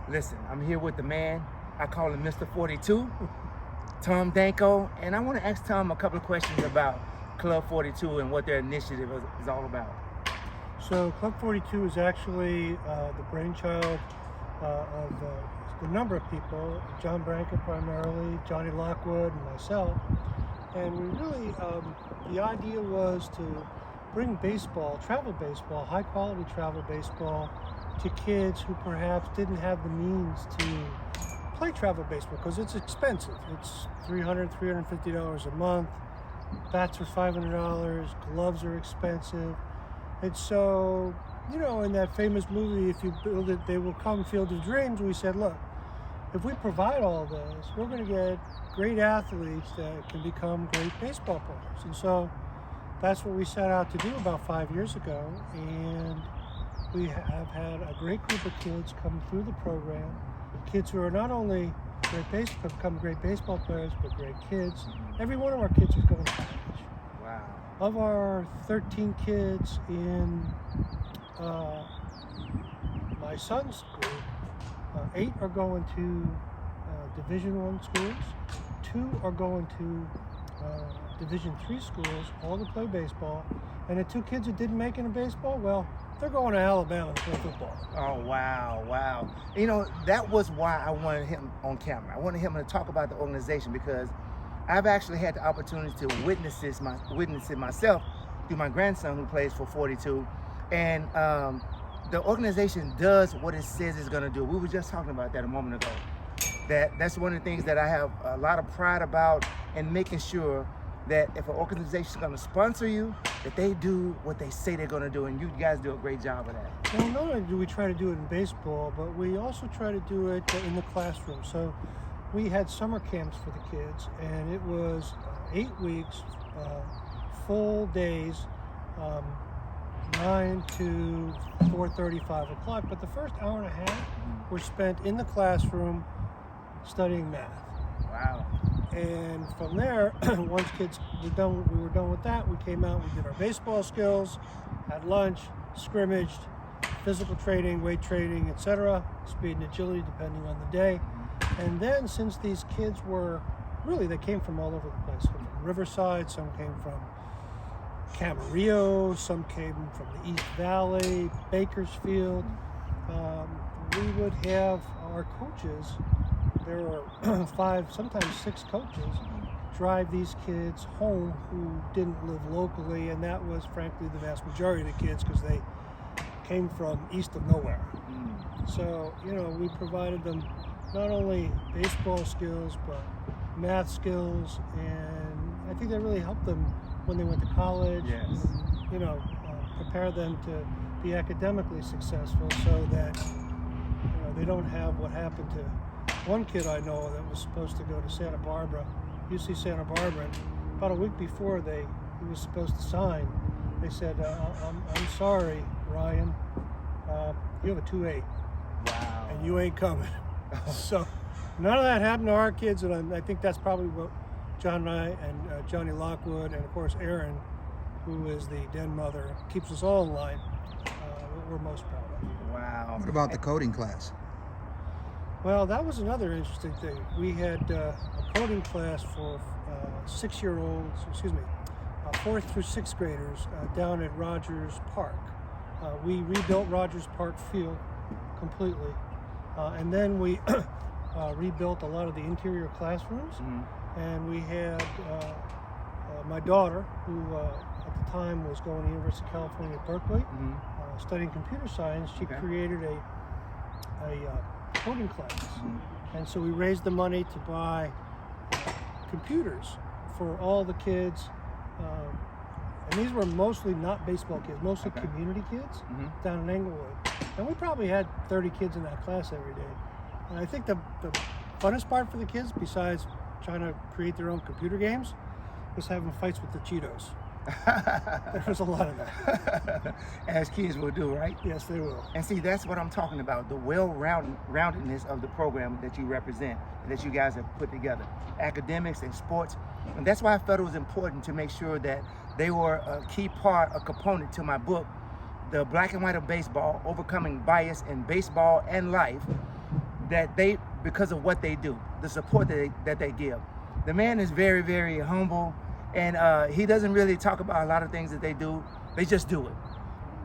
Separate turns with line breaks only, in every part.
Listen, I'm here with the man. I call him Mr. 42, Tom Danco, and I want to ask Tom a couple of questions about Club 42 and what their initiative is all about.
So Club 42 is actually the brainchild of a number of people, John Branca primarily, Johnny Lockwood, and myself. And we really, the idea was to bring baseball, travel baseball, high quality travel baseball to kids who perhaps didn't have the means to play travel baseball because it's expensive. It's $300, $350 a month. Bats are $500, gloves are expensive. And so, you know, in that famous movie, If You Build It, They Will Come, Field of Dreams, we said, look, if we provide all this, we're going to get great athletes that can become great baseball players. And so that's what we set out to do about 5 years ago. And we have had a great group of kids come through the program, kids who are not only become great baseball players, but great kids. Every one of our kids is going to college.
Wow.
Of our 13 kids in my son's group, 8 are going to Division I schools, 2 are going to Division III schools, all to play baseball, and the 2 kids who didn't make it in baseball, well, they're going to Alabama to play football.
Oh, wow. You know, that was why I wanted him on camera. I wanted him to talk about the organization because I've actually had the opportunity to witness it myself through my grandson who plays for 42. And the organization does what it says it's going to do. We were just talking about that a moment ago. That's one of the things that I have a lot of pride about in making sure that if an organization is going to sponsor you, that they do what they say they're going to do. And you guys do a great job of that.
Well, not only do we try to do it in baseball, but we also try to do it in the classroom. So we had summer camps for the kids, and it was 8 weeks, full days, 9 to 4:30, 5 o'clock. But the first hour and a half were spent in the classroom studying math.
Wow.
And from there, once kids we were done with that, we came out, we did our baseball skills, had lunch, scrimmaged, physical training, weight training, etc., speed and agility depending on the day. And then since these kids were, really they came from all over the place, from Riverside, some came from Camarillo, some came from the East Valley, Bakersfield. We would have our coaches, there were 5, sometimes 6 coaches, drive these kids home who didn't live locally, and that was frankly the vast majority of the kids because they came from east of nowhere. So, you know, we provided them not only baseball skills, but math skills, and I think that really helped them when they went to college.
Yes.
And, you know, prepare them to be academically successful so that they don't have what happened to one kid I know that was supposed to go to Santa Barbara, UC Santa Barbara, and about a week before he was supposed to sign, they said, I'm sorry, Ryan, you have a 2.8.
Wow.
And you ain't coming. So none of that happened to our kids, and I think that's probably what John and I and Johnny Lockwood and of course Aaron, who is the den mother, keeps us all in line, what we're most proud of.
Wow.
What about the coding class?
Well, that was another interesting thing. We had a coding class for 6-year-olds, 4th through 6th graders down at Rogers Park. We rebuilt Rogers Park Field completely. And then we rebuilt a lot of the interior classrooms. And we had my daughter, who at the time was going to the University of California at Berkeley, studying computer science. She created a coding class. And so we raised the money to buy computers for all the kids. And these were mostly not baseball kids, mostly community kids down in Englewood. And we probably had 30 kids in that class every day. And I think the funnest part for the kids, besides trying to create their own computer games, was having fights with the Cheetos. There was a lot of that.
As kids will do, right?
Yes, they will.
And see, that's what I'm talking about, the well-roundedness of the program that you represent, that you guys have put together, academics and sports. And that's why I felt it was important to make sure that they were a key part, a component to my book, The Black and White of Baseball, Overcoming Bias in Baseball and Life, that they, because of what they do, the support that they give. The man is very, very humble, and he doesn't really talk about a lot of things that they do. They just do it.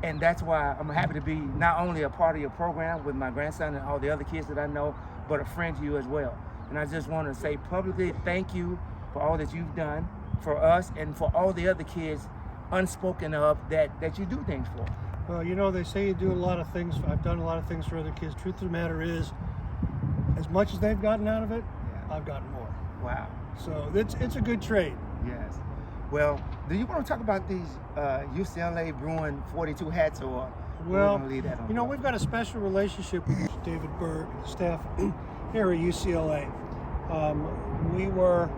And that's why I'm happy to be not only a part of your program with my grandson and all the other kids that I know, but a friend to you as well. And I just want to say publicly thank you for all that you've done for us and for all the other kids unspoken of that you do things for.
Well, you know, they say you do a lot of things. I've done a lot of things for other kids. Truth of the matter is, as much as they've gotten out of it, I've gotten more.
Wow.
So it's a good trade.
Yes. Well, do you want to talk about these UCLA Bruin 42 hats, or
well,
we're going to leave that on?
You know, we've got a special relationship with David Berg and the staff here at UCLA. We were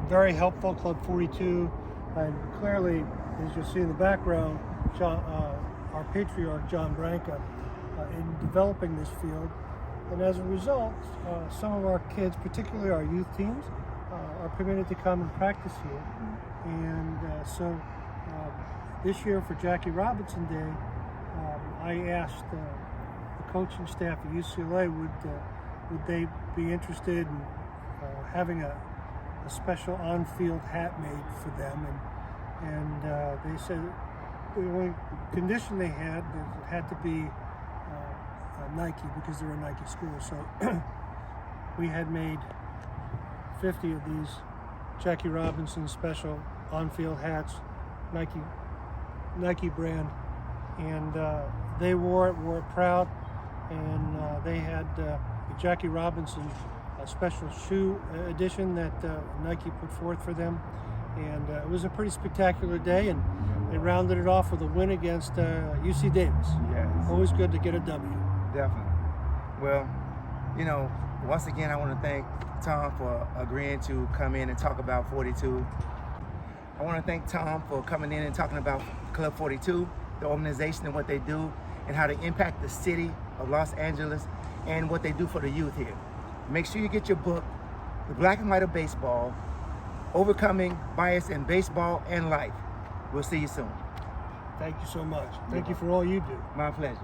very helpful, Club 42, and clearly, as you'll see in the background, our patriarch, John Branca, in developing this field. And as a result, some of our kids, particularly our youth teams, are permitted to come and practice here. And so this year for Jackie Robinson Day, I asked the coaching staff at UCLA would they be interested in having a special on-field hat made for them, and they said the only condition they had is it had to be Nike, because they're a Nike school. So we had made 50 of these Jackie Robinson special on-field hats, Nike brand, and they wore it proud, and they had the Jackie Robinson special shoe edition that Nike put forth for them, and it was a pretty spectacular day, and they rounded it off with a win against UC Davis.
Yes.
Always good to get a W.
Definitely. Well, you know, once again, I want to thank Tom for agreeing to come in and talk about 42. I want to thank Tom for coming in and talking about Club 42, the organization and what they do, and how they impact the city of Los Angeles and what they do for the youth here. Make sure you get your book, The Black and White of Baseball, Overcoming Bias in Baseball and Life. We'll see you soon.
Thank you so much. Thank you for all you do.
My pleasure.